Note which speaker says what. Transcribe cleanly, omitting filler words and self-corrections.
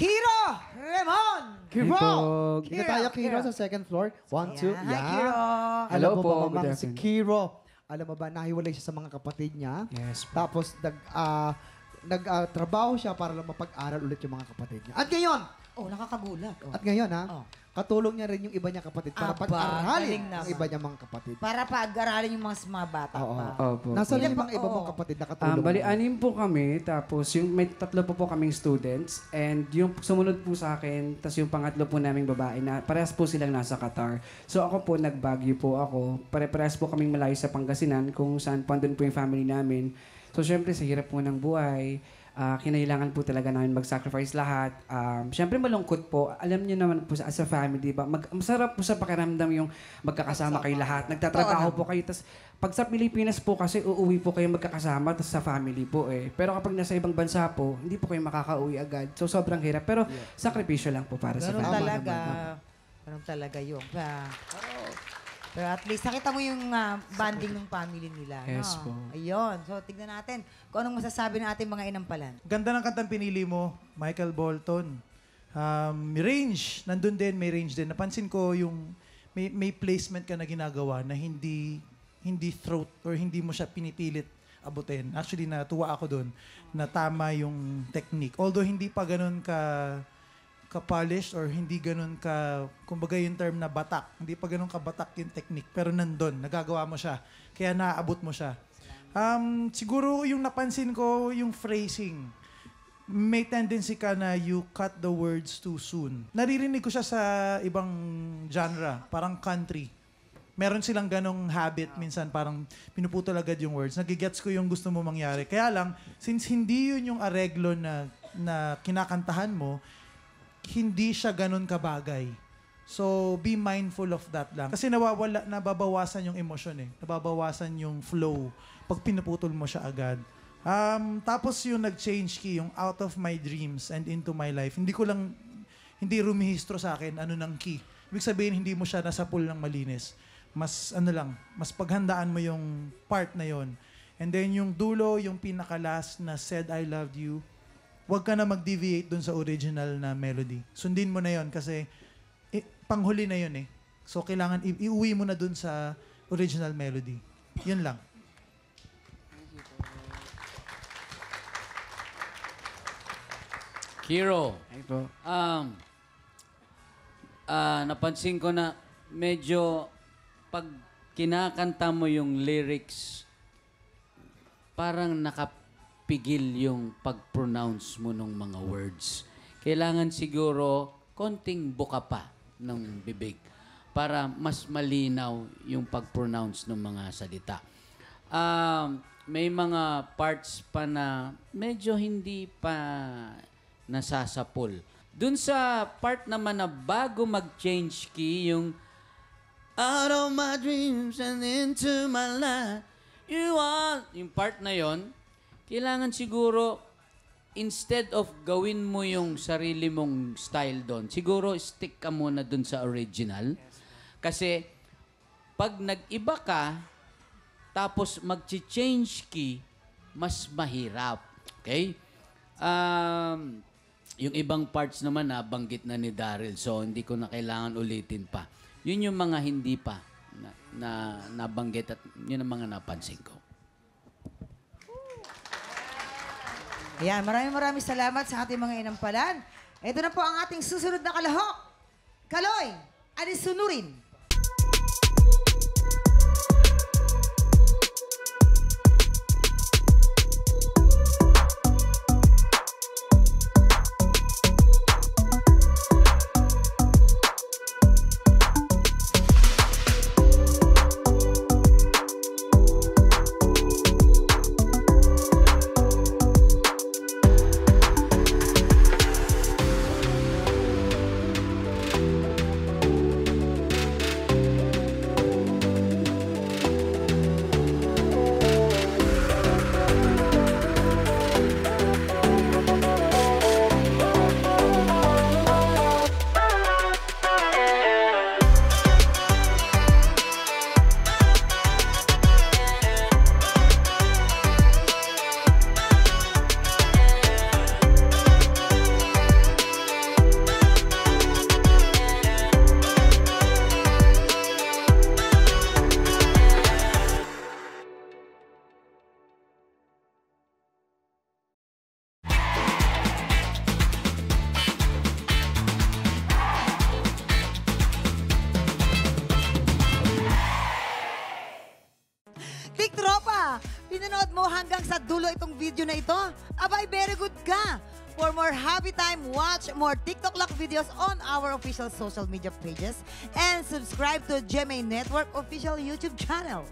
Speaker 1: Kiro Remon!
Speaker 2: Kiro!
Speaker 3: Dito tayo, Kiro, sa second floor. 1, 2,
Speaker 1: Hi, Kiro.
Speaker 3: Alam
Speaker 2: Hello
Speaker 3: mo
Speaker 2: po,
Speaker 3: ba,
Speaker 2: good
Speaker 3: mamang, si
Speaker 2: afternoon.
Speaker 3: Kiro, alam mo ba, nahiwalay siya sa mga kapatid niya.
Speaker 2: Yes po.
Speaker 3: Tapos, nagtrabaho siya para lang mapag-aral ulit yung mga kapatid niya.
Speaker 1: Oh, nakakagulat. Oh.
Speaker 3: At ngayon, ha,
Speaker 1: Oh.
Speaker 3: katulong niya rin yung iba niya kapatid para
Speaker 1: Aba,
Speaker 3: pag-aralin
Speaker 1: galing
Speaker 3: ang
Speaker 1: naman.
Speaker 3: iba niya mga kapatid.
Speaker 1: Para pag-aralin yung mga bata
Speaker 3: Oo.
Speaker 1: pa.
Speaker 2: Opo.
Speaker 3: Nasaan
Speaker 1: Ilan
Speaker 3: yung
Speaker 1: pa-
Speaker 3: mga iba mong
Speaker 1: oo.
Speaker 3: kapatid na katulong?
Speaker 2: Bali,
Speaker 3: mo?
Speaker 2: anim po kami. Tapos, yung may tatlo po kaming students. And yung sumunod po sa akin, tapos yung pangatlo po naming babae na parehas po silang nasa Qatar. So ako po, nag-Baguio po ako. Pare-parehas po kaming malayo sa Pangasinan kung saan po andun po yung family namin. So syempre, sa hirap po ng buhay, kinailangan po talaga namin mag-sacrifice lahat. Siyempre malungkot po. Alam niyo naman po as a family, ba? Masarap po sa pakiramdam yung magkakasama kayo lahat. Nagtatrabaho po kayo. Tas pag sa Pilipinas po kasi uuwi po kayo magkakasama tas sa family po eh. Pero kapag nasa ibang bansa po, hindi po kayo makakauwi agad. So sobrang hirap. Pero sakripisyo lang po para sa
Speaker 1: Ganun
Speaker 2: family.
Speaker 1: talaga. Ganun talaga yun. Pero at least nakita mo yung bonding ng family nila.
Speaker 2: Yes
Speaker 1: no?
Speaker 2: po.
Speaker 1: Ayun. So, tignan natin kung anong masasabi ng ating mga inampalan.
Speaker 4: Ganda ng kantang pinili mo, Michael Bolton. Range, nandun din, may range din. Napansin ko yung may placement ka na ginagawa na hindi throat or hindi mo siya pinipilit abutin. Actually, natuwa ako doon na tama yung technique. Although hindi pa ganun ka-polished or hindi ganun kumbaga yung term na batak. Hindi pa ganun ka-batak yung technique. Pero nandun, nagagawa mo siya. Kaya naaabot mo siya. Siguro yung napansin ko, yung phrasing. May tendency ka na you cut the words too soon. Naririnig ko siya sa ibang genre, parang country. Meron silang ganong habit, minsan parang pinuputol agad yung words. Nagigets ko yung gusto mo mangyari. Kaya lang, since hindi yun yung areglo na kinakantahan mo, hindi siya ganun kabagay. So, be mindful of that lang. Kasi nababawasan yung emosyon eh. Nababawasan yung flow pag pinuputol mo siya agad. Tapos yung nag-change key, yung out of my dreams and into my life. Hindi rumihistro sa akin ano ng key. Ibig sabihin, hindi mo siya nasa pool ng malinis. Mas paghandaan mo yung part na yon. And then yung dulo, yung pinaka-last na said I loved you, huwag ka na mag-deviate dun sa original na melody. Sundin mo na yon kasi panghuli na yon eh. So, kailangan iuwi mo na dun sa original melody. Yun lang.
Speaker 5: Kiro,
Speaker 2: Ay po.
Speaker 5: napansin ko na medyo pag kinakanta mo yung lyrics, parang nakapigil yung pag-pronounce mo ng mga words. Kailangan siguro konting buka pa ng bibig para mas malinaw yung pag-pronounce ng mga salita. May mga parts pa na medyo hindi pa nasasapul. Dun sa part naman na bago mag-change key, yung out of my dreams and into my life, you want, yung part na yon, kailangan siguro, instead of gawin mo yung sarili mong style doon, siguro stick ka muna doon sa original. Kasi, pag nag-iba ka, tapos mag-change key, mas mahirap. Okay? Yung ibang parts naman banggit na ni Daryl, so hindi ko na kailangan ulitin pa. Yun yung mga hindi pa na nabanggit at yun ang mga napansin ko.
Speaker 1: Ayan, maraming salamat sa ating mga inampalan. Ito na po ang ating susunod na kalahok. Kaloy, alisunurin. pinanood mo hanggang sa dulo itong video na ito, abay, very good ka. For more happy time, watch more TikTok Lock videos on our official social media pages and subscribe to GMA Network official YouTube channel.